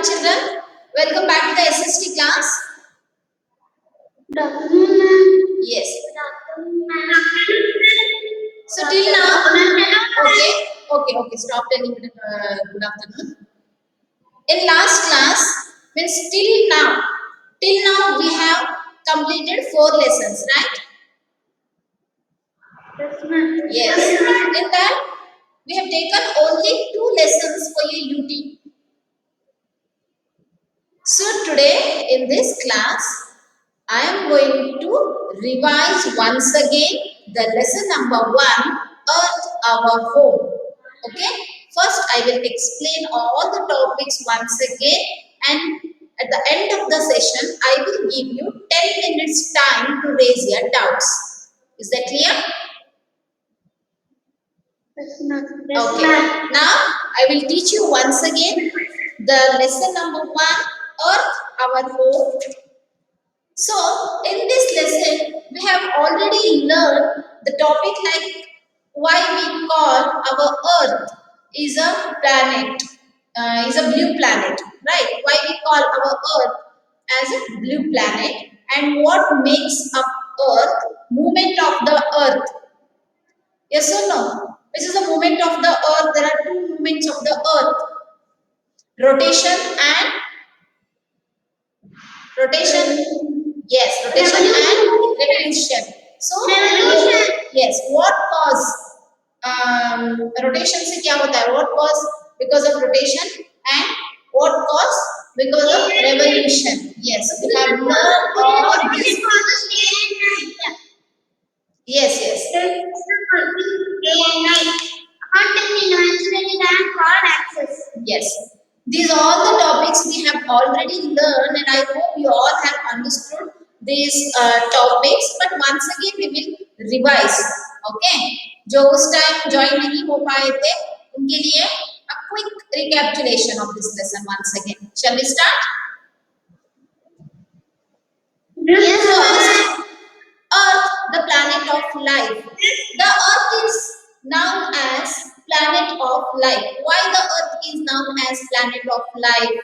morning, children. Welcome back to the SST class. Good afternoon, ma'am. Yes. Good afternoon, ma'am. So till now, okay. Stop telling good afternoon. In last class, means till now we have completed 4 lessons, right? Yes, ma'am. Yes. In that, we have taken only 2 lessons for your UT. So today in this class, I am going to revise once again the lesson number 1, Earth our home. Okay. First I will explain all the topics once again, and at the end of the session I will give you 10 minutes time to raise your doubts. Is that clear? Yes, ma'am. Yes, Okay. ma'am. Now I will teach you once again the lesson number 1, Earth our home. So, in this lesson, we have already learned the topic like why we call our Earth is a planet, is a blue planet, right? Why we call our Earth as a blue planet, and what makes up Earth, movement of the Earth. Yes or no? Which is the movement of the Earth? There are 2 movements of the Earth: rotation and rotation. Yes, rotation and revolution. So Revolution. yes, what cause rotation से क्या होता है? What cause because of rotation, and what cause because of revolution? Yes, we have learned all this. Yes, yes. Yes. These are all the topics we have already learned, and I hope you all have understood these topics. But once again, we will revise. Okay? जो उस time join नहीं हो पाए थे, उनके लिए a quick recapitulation of this lesson once again. Shall we start? Yes, First, Earth, the planet of life. The Earth is known as planet of life. Why the Earth is known as planet of life?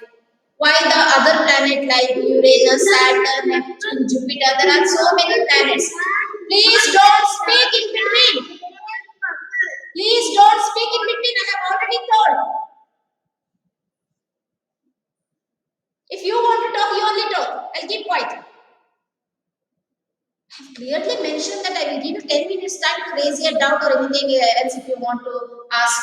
Why the other planet like Uranus, Saturn, Neptune, Jupiter? There are so many planets. Please don't speak in between. Please don't speak in between. I have already told. If you want to talk, you only talk. I'll keep quiet. I have clearly mentioned that I will give you 10 minutes time to raise your doubt or anything else if you want to ask.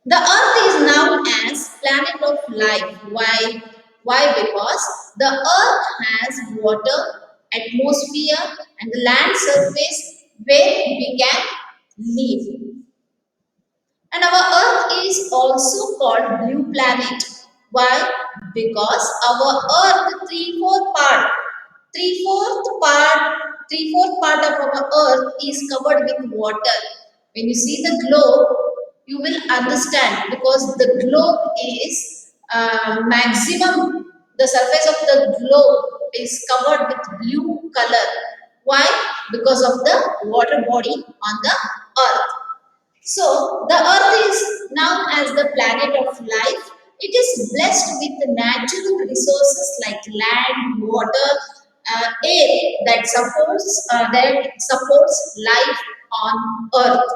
The Earth is known as planet of life. Why? Why? Because the Earth has water, atmosphere, and the land surface where we can live. And our Earth is also called blue planet. Why? Because our Earth three-fourth part of our Earth is covered with water. When you see the globe, you will understand because the globe is maximum. The surface of the globe is covered with blue color. Why? Because of the water body on the Earth. So, the Earth is known as the planet of life. It is blessed with natural resources like land, water, air that supports life on Earth.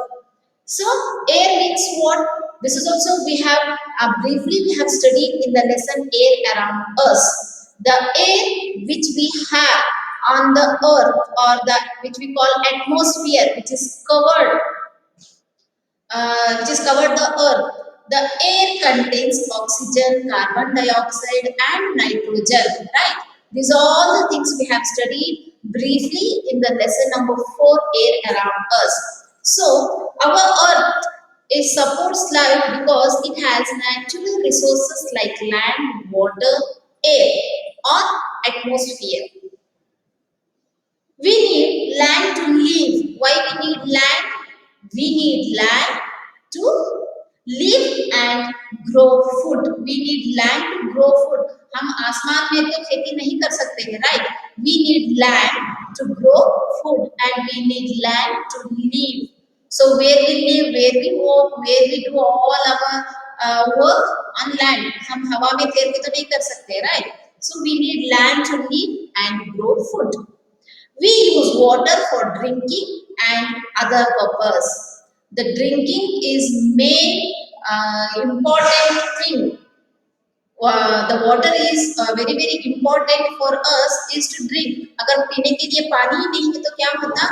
So, air means what? This is also we have briefly we have studied in the lesson air around us. The air which we have on the Earth, or the which we call atmosphere, which is covered the earth. The air contains oxygen, carbon dioxide, and nitrogen. Right? These are all the things we have studied briefly in the lesson number 4, air around us. So our earth it supports life because it has natural resources like land, water, air, or atmosphere. We need land to live. Why we need land? We need land to live and grow food. We need land to grow food. हम आसमान में तो खेती नहीं कर सकते हैं, right? We need land to grow food and we need land to live. So where we live, where we work, where we do all our work on land. हम हवा में तैर के तो नहीं कर सकते, right? So we need land to live and grow food. We use water for drinking and other purpose. The drinking is main important thing. The water is very important for us is to drink. अगर पीने के लिए पानी ही नहीं है तो क्या होता?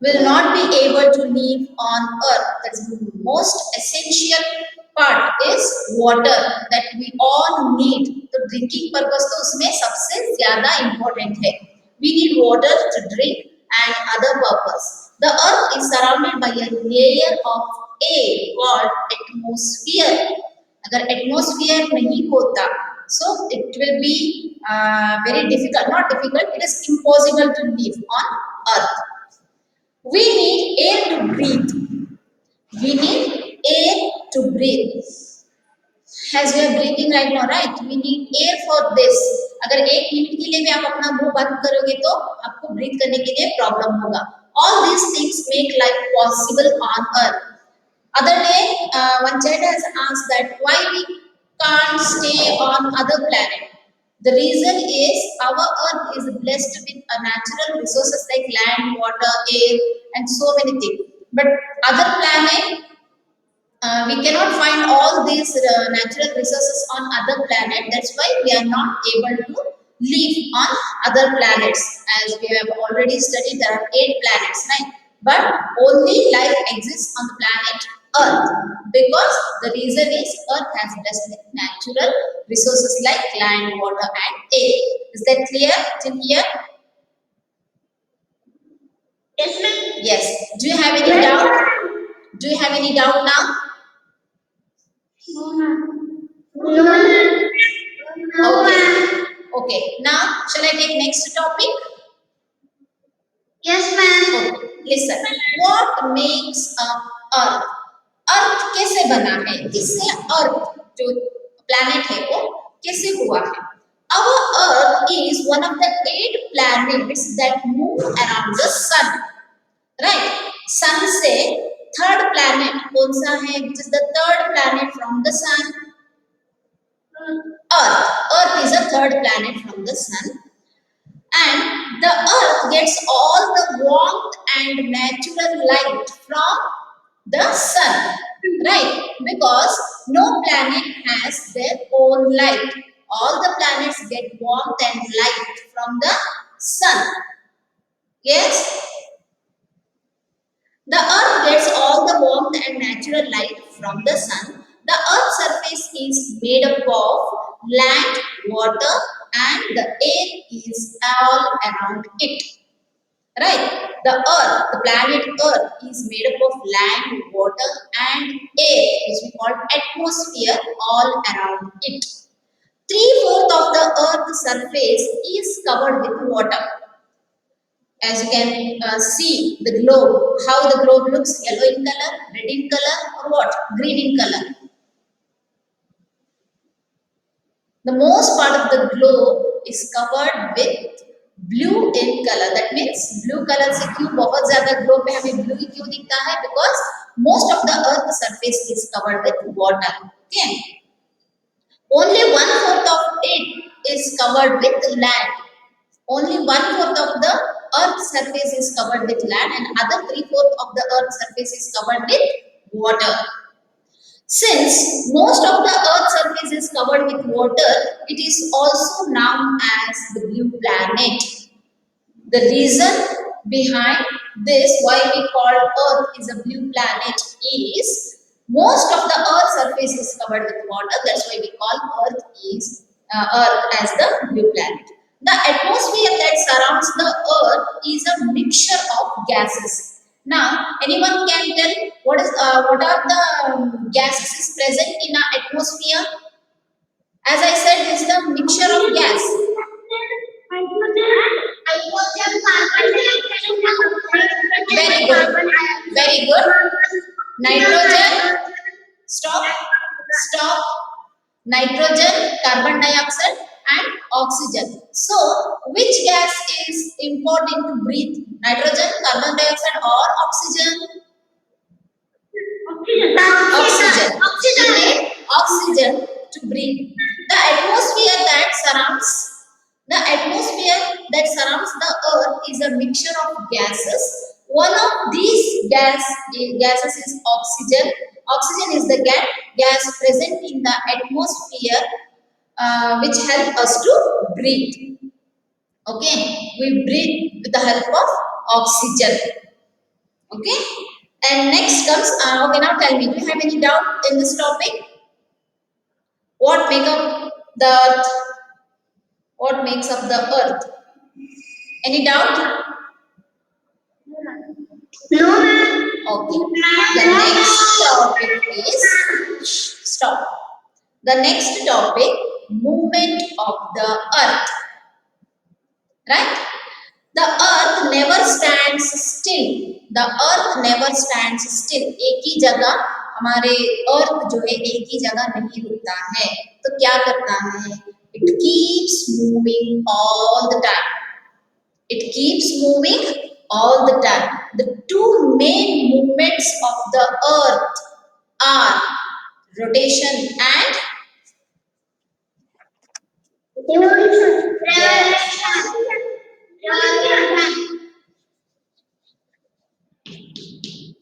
Will not be able to live on earth. That's the most essential part is water that we all need. तो drinking purpose तो उसमें सबसे ज़्यादा important है. We need water to drink and other purpose. The earth is surrounded by a layer of air called atmosphere. अगर atmosphere नहीं होता, so it will be very difficult. Not difficult. It is impossible to live on earth. We need air to breathe. We need air to breathe. As we are breathing right now, right? We need air for this. अगर एक minute के लिए भी आप अपना मुंह बंद करोगे तो आपको breathe करने के लिए प्रॉब्लम होगा. All these things make life possible on earth. Other day, one child has asked that why we can't stay on other planet. The reason is our earth is blessed with a natural resources like land, water, air, and so many things. But other planet, we cannot find all these natural resources on other planet. That's why we are not able to live on other planets. As we have already studied, there are 8 planets, right? But only life exists on the planet Earth because the reason is Earth has blessed with natural resources like land, water, and air. Is that clear till here? Yes, ma'am. Yes. Do you have any doubt? Do you have any doubt now? No, ma'am. No, ma'am. No, Okay. ma'am. Okay. Now, shall I take next topic? Yes, ma'am. Okay. Listen. What makes Earth? Earth कैसे बना है? इससे Earth जो planet है वो कैसे हुआ है? Our Earth is one of the 8 planets that move around the sun. Right? Sun से third planet कौन सा है? Which is the third planet from the sun? Earth. Earth is a third planet from the sun. And the earth gets all the warmth and natural light from the sun, right? Because no planet has their own light. All the planets get warmth and light from the sun. Yes? The earth gets all the warmth and natural light from the sun. The earth's surface is made up of land, water, and the air is all around it. Right? The earth, the planet earth is made up of land, water, and air, which we call atmosphere all around it. 3/4 of the earth's surface is covered with water. As you can see the globe, how the globe looks, yellow in color, red in color, or what? Green in color. The most part of the globe is covered with blue in color. That means blue color से क्यों बहुत ज़्यादा globe में हमें blue ही क्यों दिखता है? Because most of the earth surface is covered with water. Okay. Only 1/4 of it is covered with land. Only 1/4 of the earth's surface is covered with land and other 3/4 of the earth's surface is covered with water. Since most of the earth's surface is covered with water, it is also known as the blue planet. The reason behind this, why we call Earth is a blue planet, is most of the Earth's surface is covered with water. That's why we call Earth as the blue planet. The atmosphere that surrounds the Earth is a mixture of gases. Now, anyone can tell what are the gases is present in our atmosphere? As I said, this is the mixture of gas. Very good. Very good. Nitrogen. Stop. Stop. Nitrogen, carbon dioxide, and oxygen. So, which gas is important to breathe? Nitrogen, carbon dioxide, or oxygen? Oxygen. We need oxygen to breathe. The atmosphere that surrounds the earth is a mixture of gases. One of these gases is oxygen. Oxygen is the gas present in the atmosphere, which help us to breathe. Okay, we breathe with the help of oxygen. Okay, and next comes, okay, now tell me, do you have any doubt in this topic? What make up the earth? What makes up the earth? Any doubt? No, ma'am. Okay. The next topic is, stop. The next topic, movement of the earth. Right? The earth never stands still. The earth never stands still. एक ही जगह हमारे अर्थ जो है एक ही जगह नहीं रुकता है. तो क्या करता है? It keeps moving all the time. It keeps moving all the time. The two main movements of the earth are rotation and Evolution. yes, Revolution.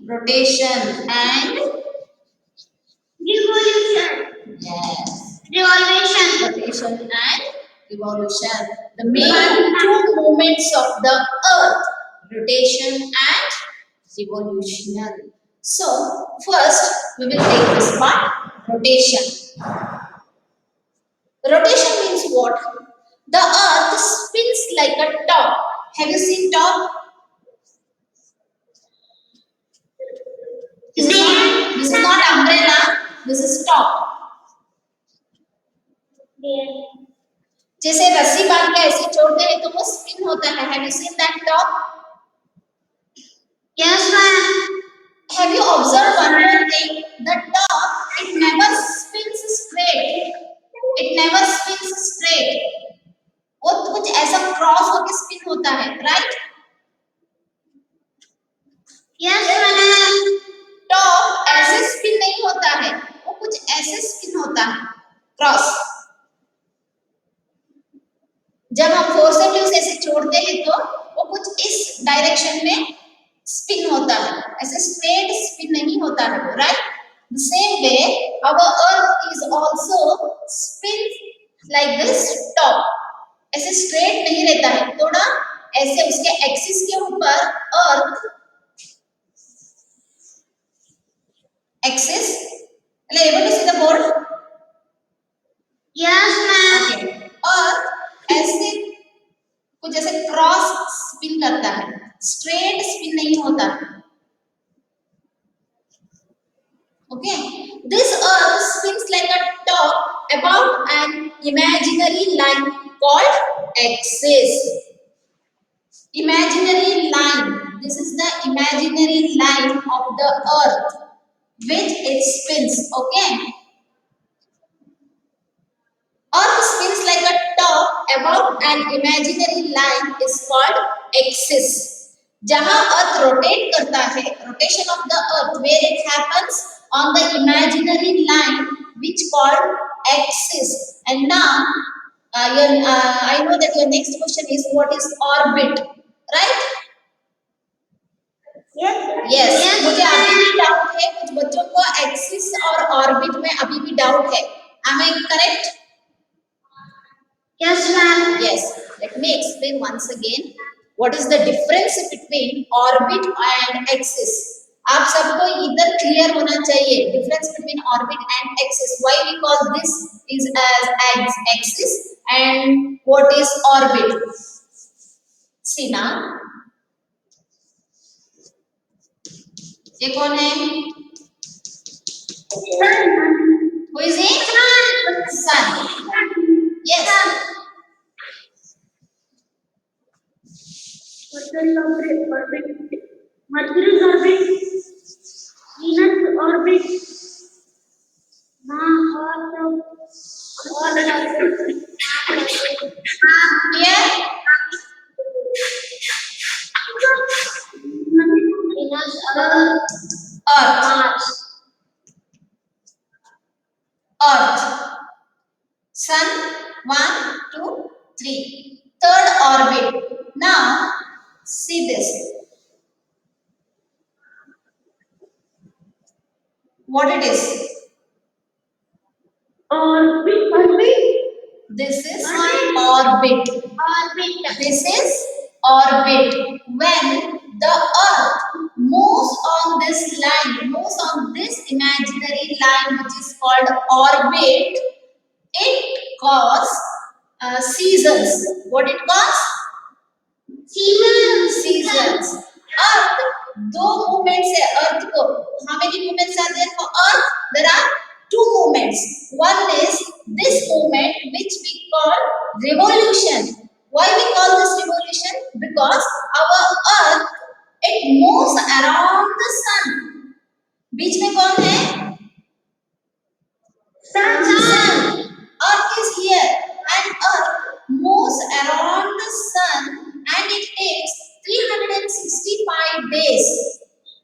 rotation and Revolution. yes, Revolution. rotation and revolution. The main two movements of the earth, rotation and revolution. So first we will take this part, rotation. Rotation means what? The earth spins like a top. Have you seen top? This is not umbrella. This is top. जैसे रस्सी बांध के ऐसे छोड़ते हैं तो वो spin होता है. Have you seen that top? Yes, ma'am. Have you observed one more thing? The top, it never spins straight. It never spins straight. वो कुछ ऐसा क्रॉस होके स्पिन होता है, राइट? Yes, ma'am. टॉप ऐसे स्पिन नहीं होता है, वो कुछ ऐसे स्पिन होता है, क्रॉस. जब हम फोर्सेबली उसे ऐसे छोड़ते हैं तो वो कुछ इस डायरेक्शन में स्पिन होता है, ऐसे स्ट्रेट स्पिन नहीं होता है, right? The same way our earth is also spin like this top. ऐसे स्ट्रेट नहीं रहता है, थोड़ा ऐसे उसके एक्सिस के ऊपर earth axis. Are you able to see the board? Yes, ma'am. Okay. और ऐसे कुछ ऐसे क्रॉस स्पिन करता है, स्ट्रेट स्पिन नहीं होता. Okay. This earth spins like a top about an imaginary line called axis. Imaginary line. This is the imaginary line of the earth which it spins. Okay. Earth spins like a top about an imaginary line is called axis. जहां earth rotate करता है, rotation of the earth, where it happens on the imaginary line which called axis. And now I know that your next question is what is orbit, right? Yes. Yes. मुझे अभी भी doubt है, कुछ बच्चों को axis और orbit में अभी भी डाउट है. Am I correct? Yes, ma'am. Yes. Let me explain once again. What is the difference between orbit and axis? आप सबको इधर क्लियर होना चाहिए. Difference between orbit and axis. Why we call this is as axis and what is orbit? See now. ये कौन है? Who is it? Sun. Yes. Mercury's orbit, Venus orbit, Earth orbit. Clear? third orbit. Now see this. What it is? Orbit. This is Orbit. orbit. This is orbit. When the earth moves on this line, moves on this imaginary line which is called orbit, it causes seasons. What it causes? Seasons. Earth, दो movements है Earth को. How many movements are there for Earth? There are two movements. One is this movement which we call revolution. Why we call this revolution? Because our Earth it moves around the sun. बीच में कौन है? Sun. Earth is here and Earth moves around the sun and it takes 365 days.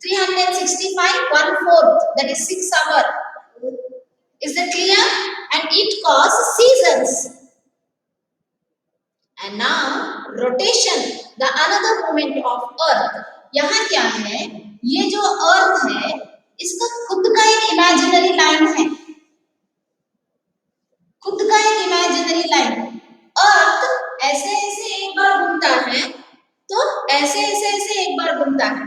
365 one fourth, that is 6 hours. Is that clear? And it causes seasons. And now rotation, the another movement of Earth. यहाँ क्या है? ये जो Earth है, इसका खुद का एक imaginary line है. खुद का एक इमेजिनरी लाइन. अर्थ ऐसे ऐसे एक बार घूमता है तो ऐसे ऐसे ऐसे एक बार घूमता है,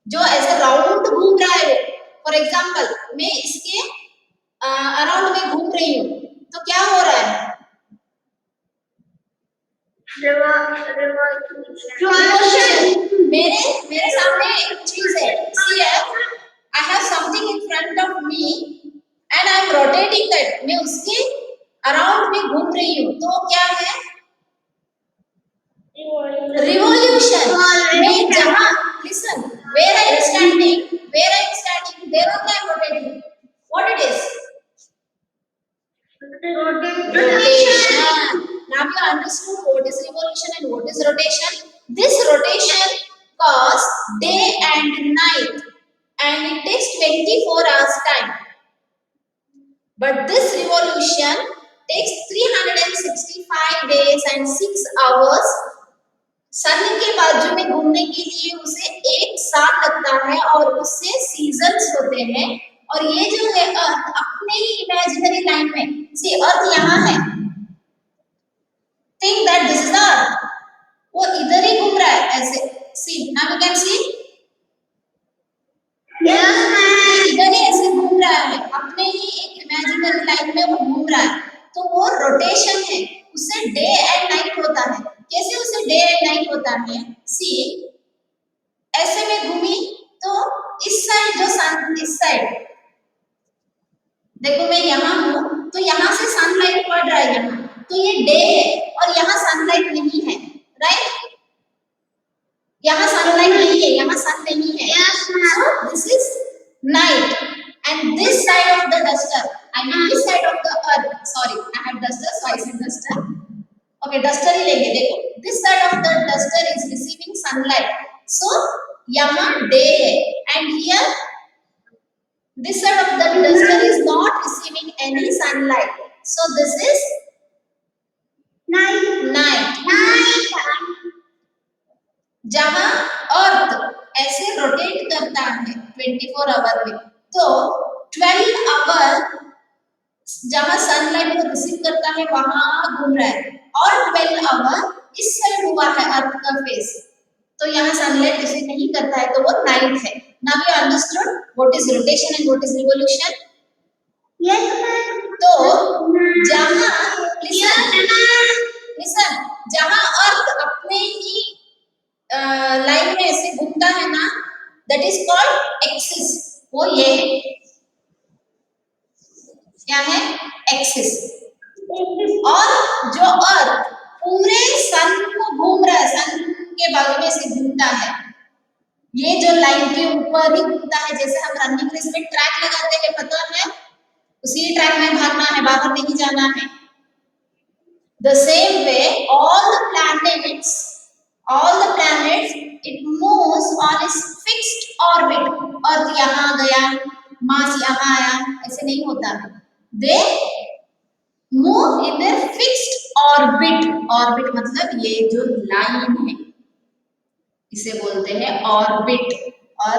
जो ऐसे राउंड घूम रहा है वो. फॉर एग्जांपल मैं इसके अराउंड में घूम रही हूँ तो क्या हो रहा है? रिवॉल्यूशन. मेरे मेरे सामने एक चीज है. See I have something in front of me and I am rotating that. मैं उसके अराउंड में घूम रही हूँ तो क्या है? रिवॉल्यूशन. मैं जहाँ listen where I am standing there only I am rotating. What it is? Rotation. Now you understood what is revolution and what is rotation. This rotation causes day and night and it takes 24 hours time. But this revolution takes 365 days and 6 hours. सन के बाजू में घूमने के लिए उसे एक साल लगता है और उससे सीजन्स होते हैं. और ये जो है अर्थ अपने ही इमेजिनरी लाइन में, सी अर्थ यहाँ है, think that this is the earth. वो इधर ही घूम रहा है ऐसे. सी नाउ यू कैन सी इधर ही ऐसे घूम रहा है, अपने ही एक इमेजिनरी लाइन में वो घूम रहा है. तो वो रोटेशन है, उससे डे एंड नाइट होता है. कैसे उसे डे एंड नाइट होता है? सी ऐसे में घूमी तो इस साइड जो सन, इस साइड देखो मैं यहाँ हूँ तो यहाँ से सनलाइट पड़ रहा है यहाँ, तो ये डे है और यहाँ सनलाइट नहीं है. राइट? यहाँ सनलाइट नहीं है, यहाँ सन नहीं है. So this is night and this side of the duster, I mean this side of the earth, sorry I had duster so I said duster. Okay, duster ही लेंगे. देखो this side of the duster is receiving sunlight, so यहाँ day है and here this side of the duster is not receiving any sunlight, so this is night. जहाँ अर्थ ऐसे rotate करता है 24 our में, तो 12 आवर जहाँ सनलाइट को रिसीव करता है वहां घूम रहा है और 12 आवर इस साइड हुआ है अर्थ का फेस, तो यहाँ सनलाइट रिसीव नहीं करता है तो वो नाइट है. Now you understood what is rotation and what is revolution. तो जहाँ लिसन जहाँ अर्थ अपने ही लाइन में ऐसे घूमता है ना, दैट इज कॉल्ड एक्सिस. वो ये है, क्या है? एक्सिस. और जो अर्थ पूरे सन को घूम रहा है, सन के बाजू में से घूमता है, ये जो लाइन के ऊपर ही घूमता है. जैसे हम रनिंग रेस में ट्रैक लगाते हैं, पता है, उसी ट्रैक में भागना है, बाहर नहीं जाना है. The same way all the planets it moves on its fixed orbit. अर्थ यहाँ गया, मार्स यहाँ आया, ऐसे नहीं होता. They move in a fixed orbit. Orbit मतलब ये जो लाइन है इसे बोलते हैं ऑर्बिट। और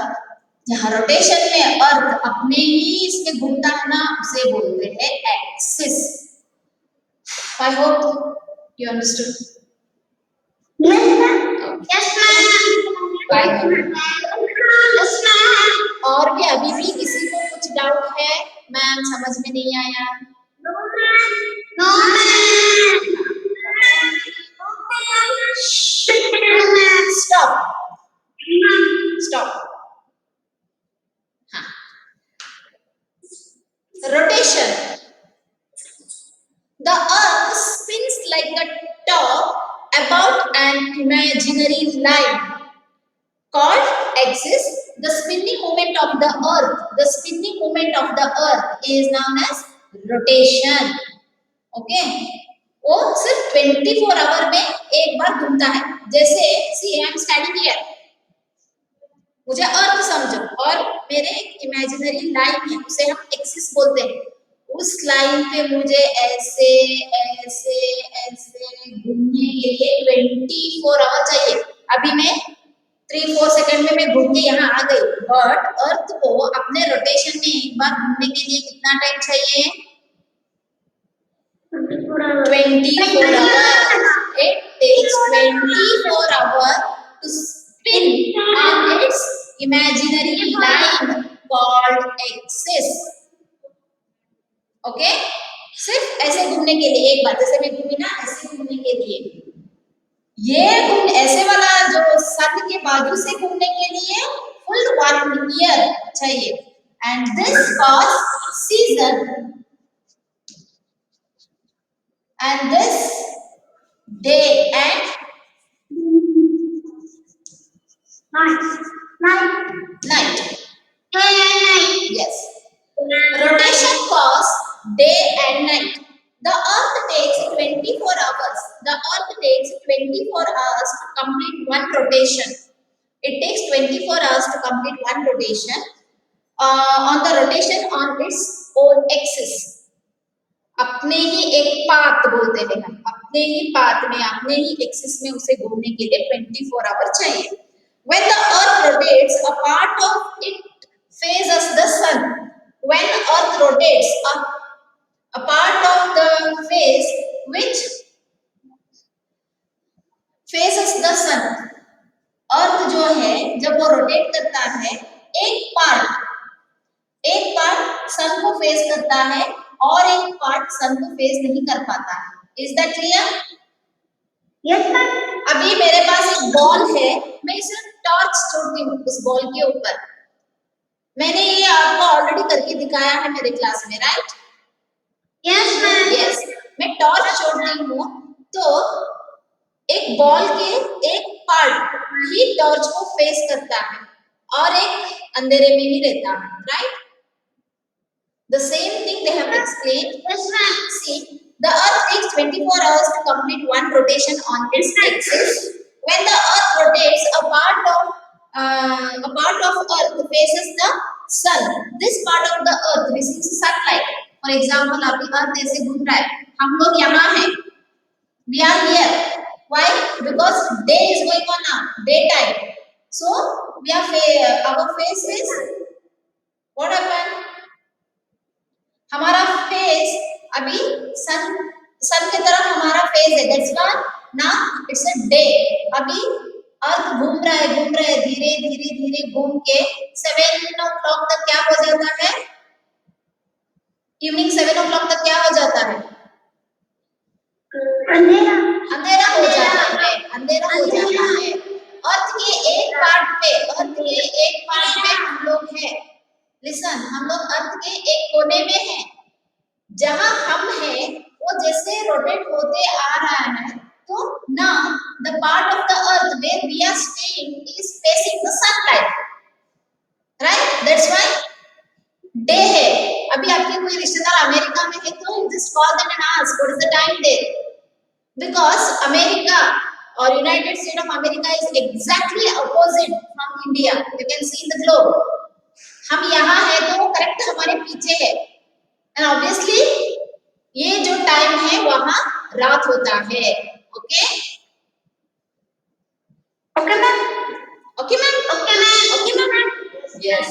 जहाँ रोटेशन में अर्थ अपने ही इसमें घूमता है ना उसे बोलते हैं axis. I hope you understood. Yes, ma'am. Yes, bye. ma'am. Yes, ma'am. और भी अभी भी किसी को कुछ डाउट है? मैम समझ में नहीं आया? No, ma'am. No, ma'am. No, ma'am. Stop stop. हाँ, rotation. The earth spins like a top about an imaginary line called axis. The spinning moment of the earth is known as rotation. Okay, वो सिर्फ 24 our में एक बार घूमता है। जैसे सी आई am standing here, मुझे अर्थ समझो और मेरे एक इमेजिनरी लाइन है उसे हम एक्सिस बोलते हैं। उस लाइन पे मुझे ऐसे ऐसे ऐसे घूमने के लिए 24 आवर चाहिए। अभी मैं 3-4 सेकंड में मैं घूम के यहाँ आ गई, बट अर्थ को अपने रोटेशन में एक बार घूमने के लिए कितना टाइम चाहिए? 24 hours. It takes 24 hours to spin on its imaginary line called axis. Okay? सिर्फ ऐसे घूमने के लिए एक बार, जैसे मैं घूमी ना ऐसे घूमने के लिए, ये घूम ऐसे वाला जो सन के बाजू से घूमने के लिए फुल 1 ईयर चाहिए। And this cause season and this day and night. Yes. Rotation causes day and night. The earth takes 24 hours. The earth takes 24 hours to complete one rotation. It takes 24 hours to complete one rotation on the rotation on its own axis. अपने ही एक path बोलते हैं हम, अपने ही path में अपने ही axis में उसे घूमने के लिए 24 आवर चाहिए। When the earth rotates, a part of it faces the sun. When earth rotates, a part of the face which faces the sun. अर्थ जो है जब वो रोटेट करता है एक पार्ट सन को फेस करता है और एक पार्ट सन को फेस नहीं कर पाता है। Is that clear? Yes, ma'am. अभी मेरे पास एक बॉल है, मैं इसे टॉर्च छोड़ती हूँ उस बॉल के ऊपर। मैंने ये आपको ऑलरेडी करके दिखाया है मेरे क्लास में, राइट? Yes, ma'am. यस, मैं टॉर्च छोड़ती हूँ तो एक बॉल के एक पार्ट ही टॉर्च को फेस करता है और एक अंधेरे में ही रहता है, right? The same thing they have explained. Yes, ma'am. See, the earth takes 24 hours to complete one rotation on its axis. When the earth rotates, a part of earth faces the sun. This part of the earth receives sunlight. For example, अभी earth ऐसे घूम रहा है, हम लोग यहाँ हैं, we are here. Why? Because day is going on now, daytime. So we are our face is what happened? हमारा फेस अभी सन की तरफ हमारा फेस है, that's why now it's a day. अभी अर्थ घूम रहा है धीरे धीरे धीरे घूम के 7 o'clock तक क्या हो जाता है? इवनिंग 7 o'clock तक क्या हो जाता है? अंधेरा अंधेरा हो जाता है, अंधेरा हो जाता है। अर्थ के एक पार्ट पे हम लोग हैं। लिसन, हम लोग अर्थ के एक कोने में हैं। जहां हम हैं वो जैसे रोटेट होते आ रहा है, तो now the part of the earth where we are staying is facing the sunlight, right? That's why day है। अभी आपके कोई रिश्तेदार अमेरिका में है तो just call them and ask what is the time there, because America और United State of America is exactly opposite from India. You can see in the globe. हम यहाँ है तो वो करेक्ट हमारे पीछे है, एंड ऑब्वियसली ये जो टाइम है वहां रात होता है। Okay, Okay? Okay, ma'am. Okay, ma'am? Okay, ma'am. Okay, ma'am? Yes.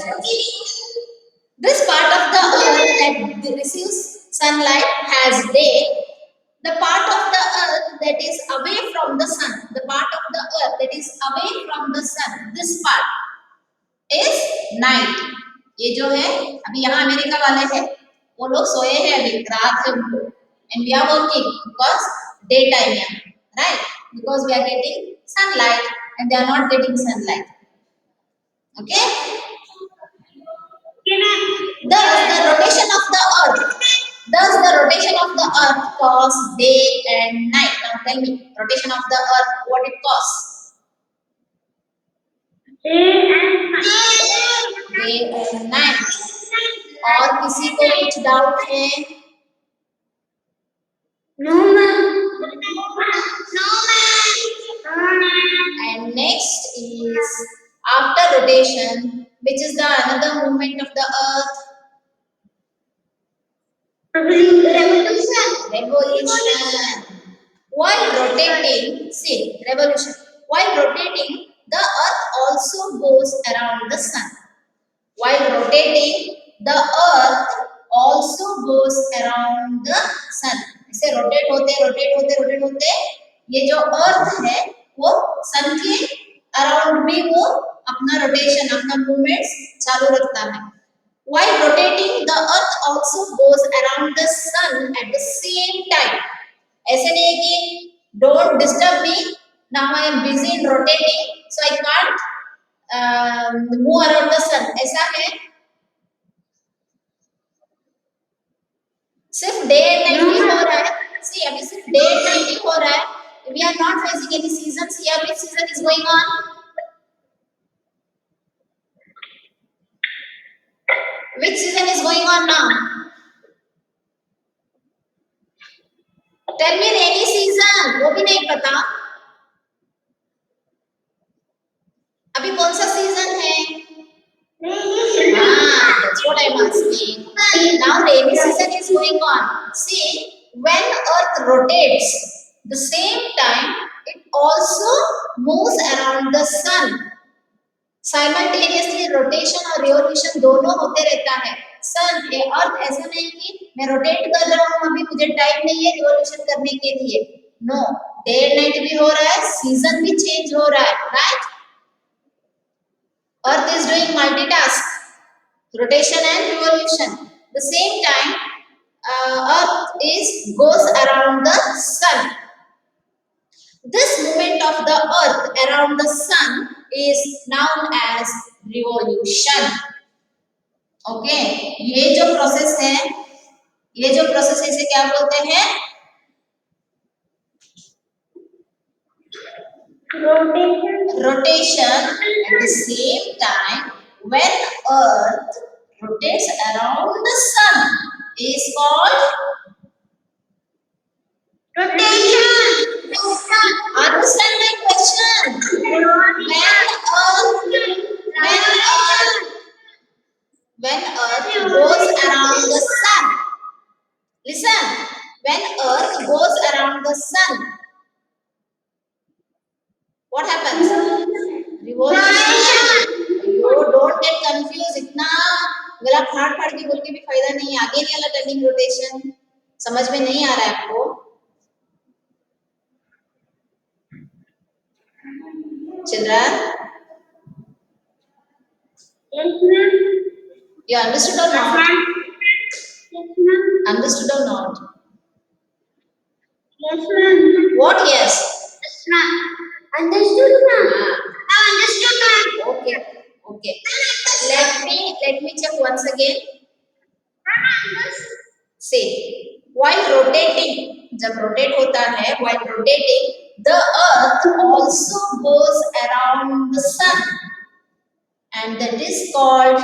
This part of the earth that receives sunlight has day. The part of the earth that is away from the sun, the part of the earth that is away from the sun, this part is night. ये जो है अभी यहाँ America वाले हैं वो लोग सोए हैं अभी रात है उनको and we are working because daytime है right because we are getting sunlight and they are not getting sunlight okay Okay, ma'am. thus the rotation of the earth cause day and night. Now tell me rotation of the earth what it causes Day and night. day and night और किसी को कुछ doubt है No, ma'am. No, ma'am. and next is after rotation which is the another movement of the earth Revolution. revolution while rotating see revolution while rotating the earth also goes around the sun while rotating the earth also goes around the sun इसे rotate होते ये जो अर्थ है वो सन के around में वो अपना रोटेशन अपना मूवमेंट्स चालू रखता है while rotating the earth also goes around the sun at the same time ऐसे नहीं है कि don't disturb me now I am busy in rotating so I can't move around the sun ऐसा है सिर्फ डे एंड नाइट ही हो रहा है सी अभी सिर्फ डे एंड नाइट ही हो रहा है we are not facing any seasons here which season is going on which season is going on now tell me rainy season वो भी नहीं पता अभी कौन सा सीजन है हाँ that's what I'm asking now rainy season is going on see when earth rotates the same time it also moves around the sun simultaneously rotation और रिवोल्यूशन दोनों होते रहता है सन ये अर्थ ऐसा नहीं कि मैं रोटेट कर रहा हूँ अभी मुझे टाइम नहीं है रिवोल्यूशन करने के लिए नो डे एंड नाइट भी हो रहा है सीजन भी चेंज हो रहा है right earth is doing multitask rotation and revolution the same time earth is goes around the sun this movement of the earth around the sun is known as revolution okay ये जो process है ये जो process है इसे क्या बोलते हैं rotation at the same time when earth rotates around the sun is called understand my question when earth goes around the sun listen when earth goes around the sun what happens revolution you don't get confused इतना गला फाड़ फाड़ के बोल के भी फायदा नहीं है आगे नहीं वाला टर्निंग रोटेशन समझ में नहीं आ रहा है आपको children Yes, ma'am. you understood or not Yes, ma'am. understood or not Yes, ma'am. what yes Yes, ma'am. Understood, ma'am. ah, I understood, ma'am. okay okay let me check once again say while rotating जब rotate होता है while rotating the earth also goes around the sun and that is called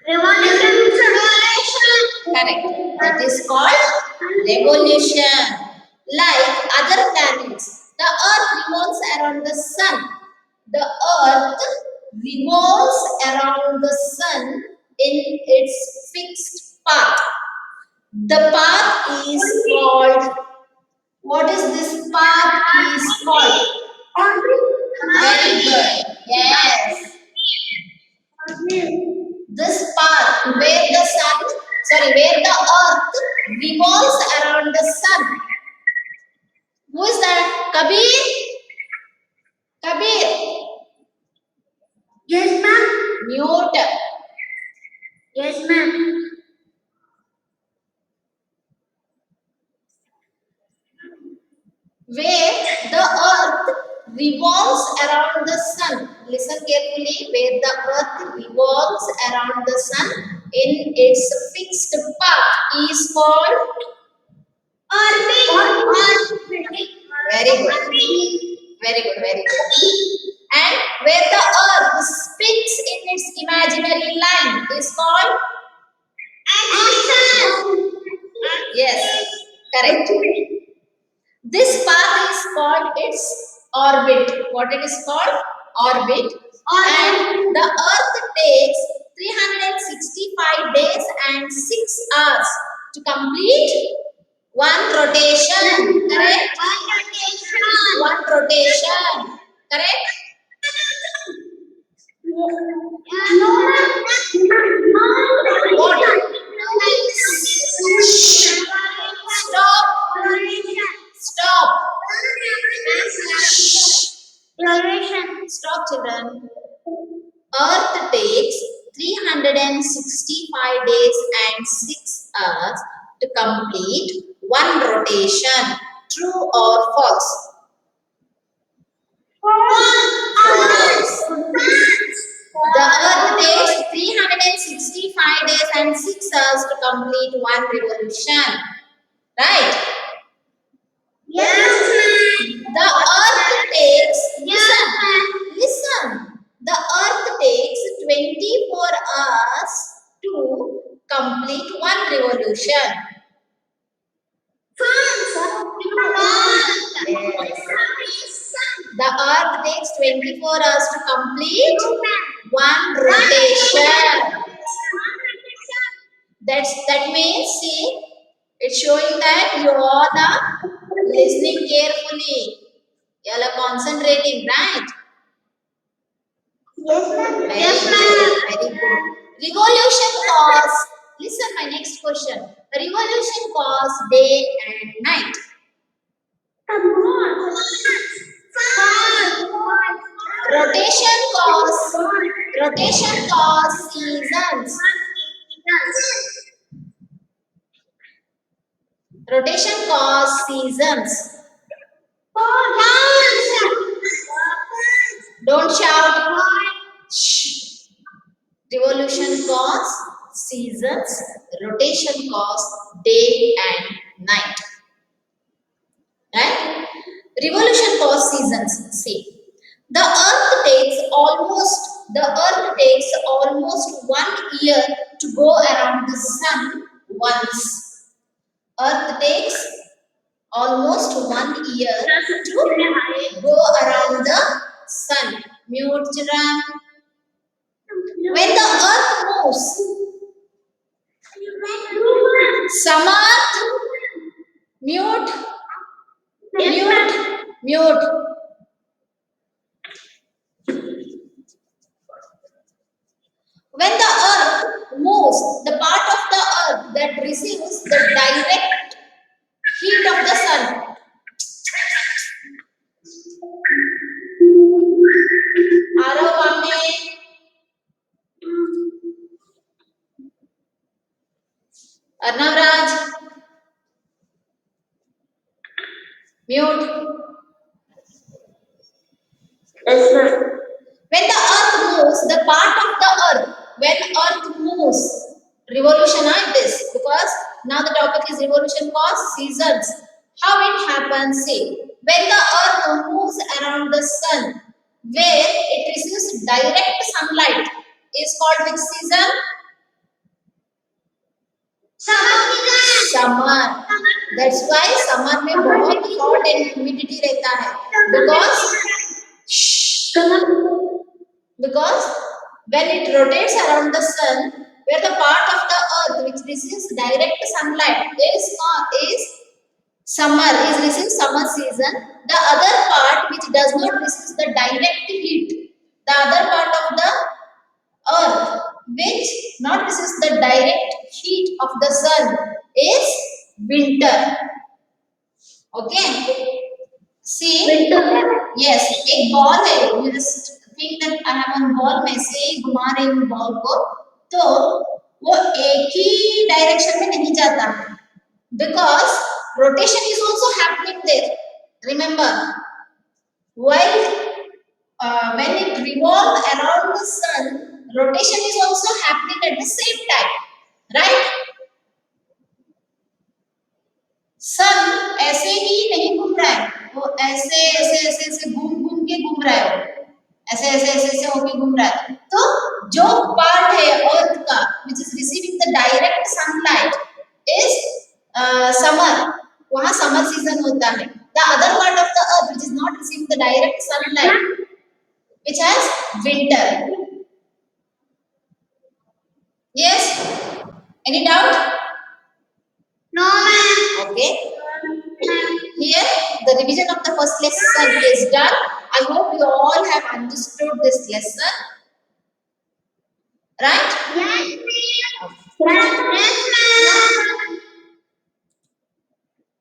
Revolution. correct that is called revolution like other planets the earth revolves around the sun the earth revolves around the sun in its fixed path the path is called What is this path is called? Very good. Yes. This path where the sun, sorry, where the earth revolves around the sun. Who is that? Kabir? Kabir. Yes, ma'am. Mute. Yes, ma'am. Where the earth revolves around the sun. Listen carefully. Where the earth revolves around the sun in its fixed path is called. Very good. Very good. Very good. And where the earth spins in its imaginary line is called. Yes. Correct. This path is called its orbit. What it is called? Orbit. And the earth takes 365 days and 6 hours to complete one rotation. Correct? One rotation. Correct? What? Stop. Stop. Stop, children. Earth takes 365 days and 6 hours to complete one rotation. True or false? False. The earth takes 365 days and 6 hours to complete one revolution. Right? The earth takes, listen, the earth takes 24 hours to complete one revolution. The earth takes 24 hours to complete one rotation. That means, see, it's showing that you all are listening carefully. You all are concentrating, right? Very good. Revolution cause. Listen, my next question. Revolution cause day and night. Rotation cause. Rotation cause seasons. Rotation cause seasons. Don't shout. Shh. Revolution cause seasons. Rotation cause day and night. Right? Revolution cause seasons. See. The earth takes almost 1 year to go around the sun once. Earth takes almost 1 year to go around the sun. Mute, children. When the earth moves, Samarth, mute, mute, mute. When the earth moves, the part of the earth that receives the direct heat of the sun. Aravame, Arnavraj, mute. When the earth moves, the part of the earth, when earth moves, revolution it is because now the topic is revolution cause seasons. How it happens, see, when the earth moves around the sun, where it receives direct sunlight, is called which season? Summer. That's why summer में बहुत hot and humidity रहता है because when it rotates around the sun, where the part of the earth which receives direct sunlight is Summer is receive summer season. The other part which does not receive the direct heat, the other part of the earth which not receives the direct heat of the sun is winter. Okay. See, winter. yes, एक ball है. You just think that I have one ball. मैं से ही घुमा रही हूँ ball को, तो वो एक ही डायरेक्शन में नहीं जाता, because rotation is also happening there. Remember, while when it revolves around the sun, rotation is also happening at the same time, right? सन ऐसे ही नहीं घूम रहा है, वो ऐसे ऐसे ऐसे ऐसे घूम घूम के घूम रहा है, वो ऐसे ऐसे ऐसे ऐसे होके घूम रहा है. तो जो पार्ट है अर्थ का which is receiving the direct sunlight is summer, वहाँ समर सीजन होता है. The other part of the earth which is not receiving the direct sunlight which has winter. Yes? Any doubt? No, ma'am. Okay. Here, the revision of the first lesson is done. I hope you all have understood this lesson, right? Yes, ma'am. Yes, ma'am.